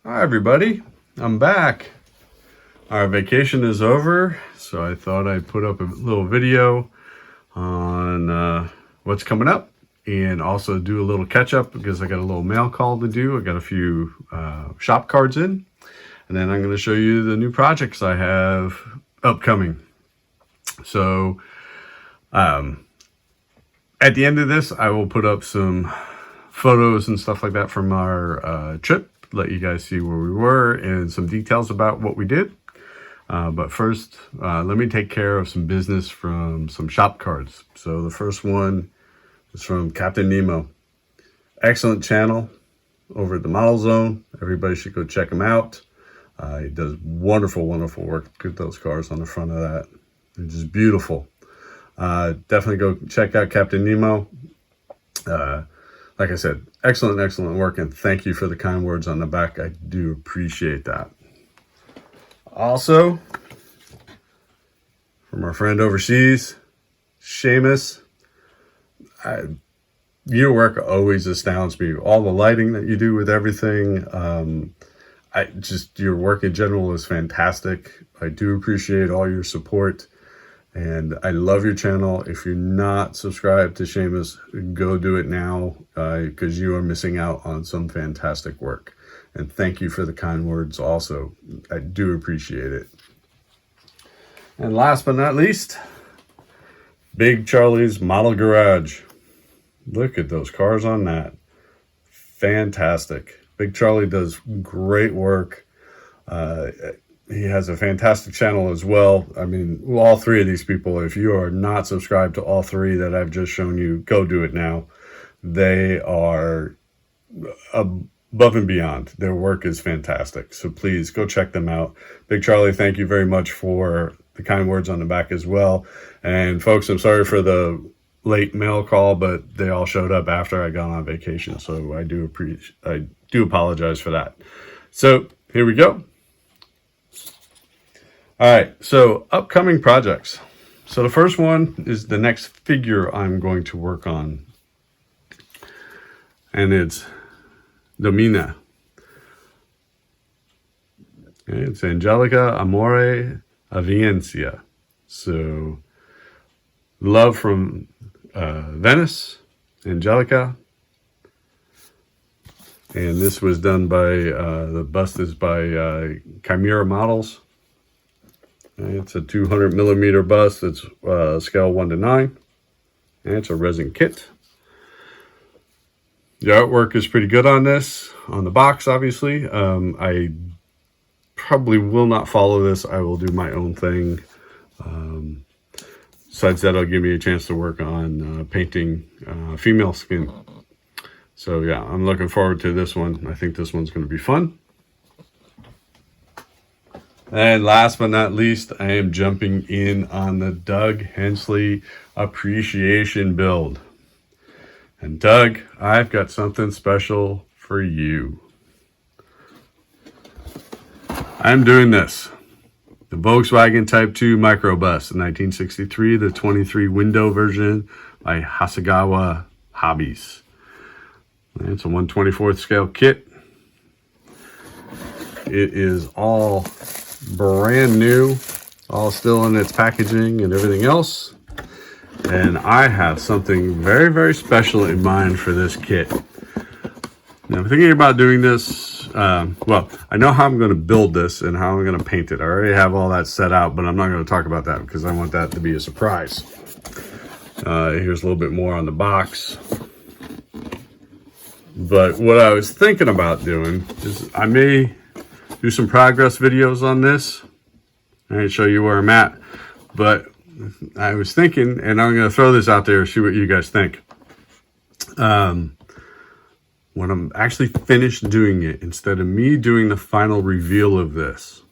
Hi everybody, I'm back. Our vacation is over, so I thought I'd put up a little video on what's coming up and also do a little catch up because I got a little mail call to do. I got a few shop cards in, and then I'm going to show you the new projects I have upcoming. So at the end of this, I will put up some photos and stuff like that from our trip, let you guys see where we were and some details about what we did. But first, let me take care of some business from some shop cards. So the first one is from Captain Nemo. Excellent channel over at the Model Zone. Everybody should go check him out. He does wonderful work with those cars on the front of that. They're just beautiful. Definitely go check out Captain Nemo. Like I said, excellent work, and thank you for the kind words on the back. I do appreciate that. Also, from our friend overseas, Seamus, your work always astounds me. All the lighting that you do with everything, your work in general is fantastic. I do appreciate all your support. And I love your channel. If you're not subscribed to Seamus, go do it now because you are missing out on some fantastic work. And thank you for the kind words also. I do appreciate it. And last but not least, Big Charlie's Model Garage. Look at those cars on that. Fantastic. Big Charlie does great work. He has a fantastic channel as well. I mean, all three of these people, if you are not subscribed to all three that I've just shown you, go do it now. They are above and beyond. Their work is fantastic. So please go check them out. Big Charlie, thank you very much for the kind words on the back as well. And folks, I'm sorry for the late mail call, but they all showed up after I got on vacation. So I do apologize for that. So here we go. All right, so upcoming projects. So the first one is the next figure I'm going to work on. And it's Domina. Okay, it's Angelica Amore Aviencia. So love from Venice, Angelica. And this was done by, the bust is by Chimera Models. It's a 200 millimeter bust. It's scale 1 to 9. And it's a resin kit. The artwork is pretty good on this. On the box, obviously. I probably will not follow this. I will do my own thing. Besides that, it'll give me a chance to work on painting female skin. So yeah, I'm looking forward to this one. I think this one's going to be fun. And last but not least, I am jumping in on the Doug Hensley appreciation build. And Doug, I've got something special for you. I'm doing this. The Volkswagen Type 2 Microbus in 1963, the 23 window version by Hasegawa Hobbies. And it's a 1/24 scale kit. It is all brand new, all still in its packaging and everything else. And I have something very special in mind for this kit. Now I'm thinking about doing this, well, I know how I'm going to build this and how I'm going to paint it. I already have all that set out, but I'm not going to talk about that because I want that to be a surprise. Here's a little bit more on the box. But what I was thinking about doing is I may do some progress videos on this and show you where I'm at. But I was thinking, and I'm going to throw this out there and see what you guys think. When I'm actually finished doing it, instead of me doing the final reveal of this,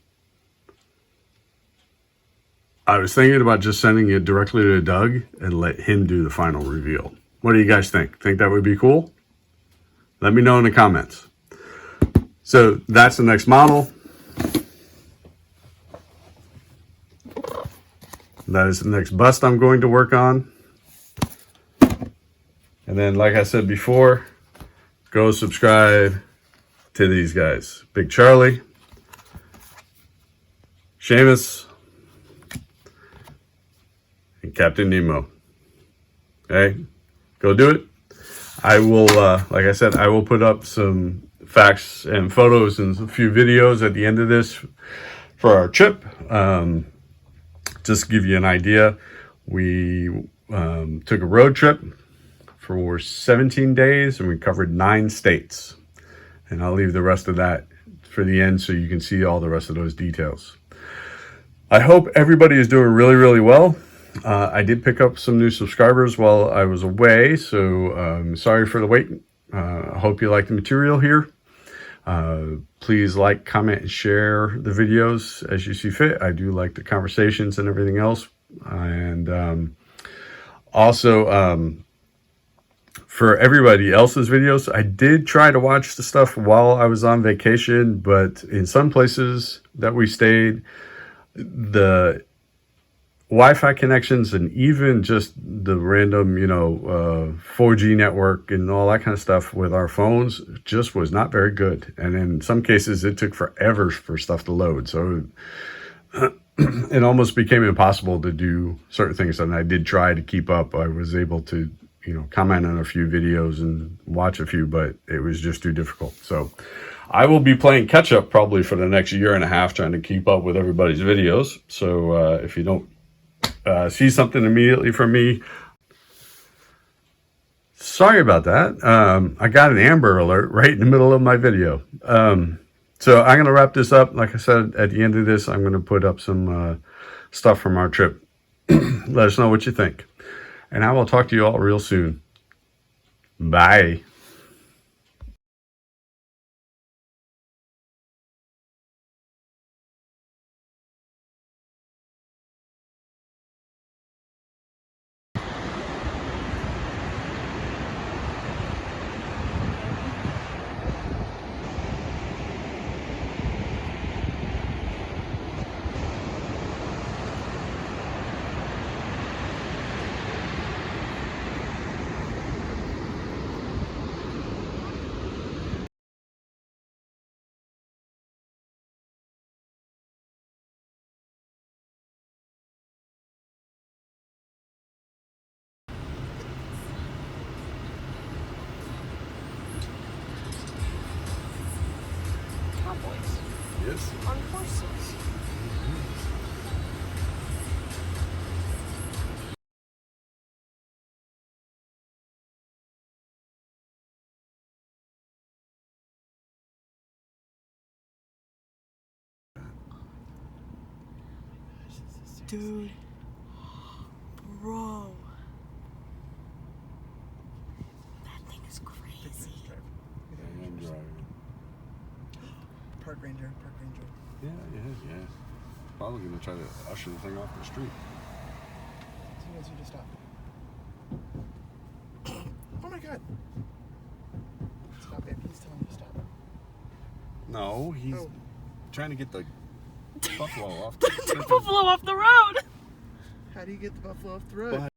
I was thinking about just sending it directly to Doug and let him do the final reveal. What do you guys think? Think that would be cool? Let me know in the comments. So that's the next model. That is the next bust I'm going to work on. And then, like I said before, go subscribe to these guys. Big Charlie, Seamus, and Captain Nemo. Okay, go do it. I will, like I said, I will put up some facts and photos and a few videos at the end of this for our trip. Just to give you an idea, we took a road trip for 17 days and we covered 9 states. And I'll leave the rest of that for the end so you can see all the rest of those details. I hope everybody is doing really, really well. I did pick up some new subscribers while I was away, so sorry for the wait. I hope you like the material here. Please like, comment, and share the videos as you see fit. I do like the conversations and everything else. And also, for everybody else's videos, I did try to watch the stuff while I was on vacation, but in some places that we stayed, the Wi-Fi connections and even just the random, 4G network and all that kind of stuff with our phones just was not very good. And in some cases, it took forever for stuff to load. So it almost became impossible to do certain things. And I did try to keep up. I was able to, comment on a few videos and watch a few, but it was just too difficult. So I will be playing catch up probably for the next year and a half, trying to keep up with everybody's videos. So if you don't see something immediately from me, sorry about that. I got an Amber Alert right in the middle of my video. So I'm going to wrap this up. Like I said, at the end of this, I'm going to put up some stuff from our trip. Let us know what you think. And I will talk to you all real soon. Bye. Cowboys Yes. on horses. Dude. Bro. That thing is crazy. I'm driving. Park ranger. Yeah. Probably going to try to usher the thing off the street. So he wants you to stop. Oh my god. Stop, babe. He's telling you to stop. No, he's trying to get the buffalo off. The buffalo off the road. How do you get the buffalo off the road?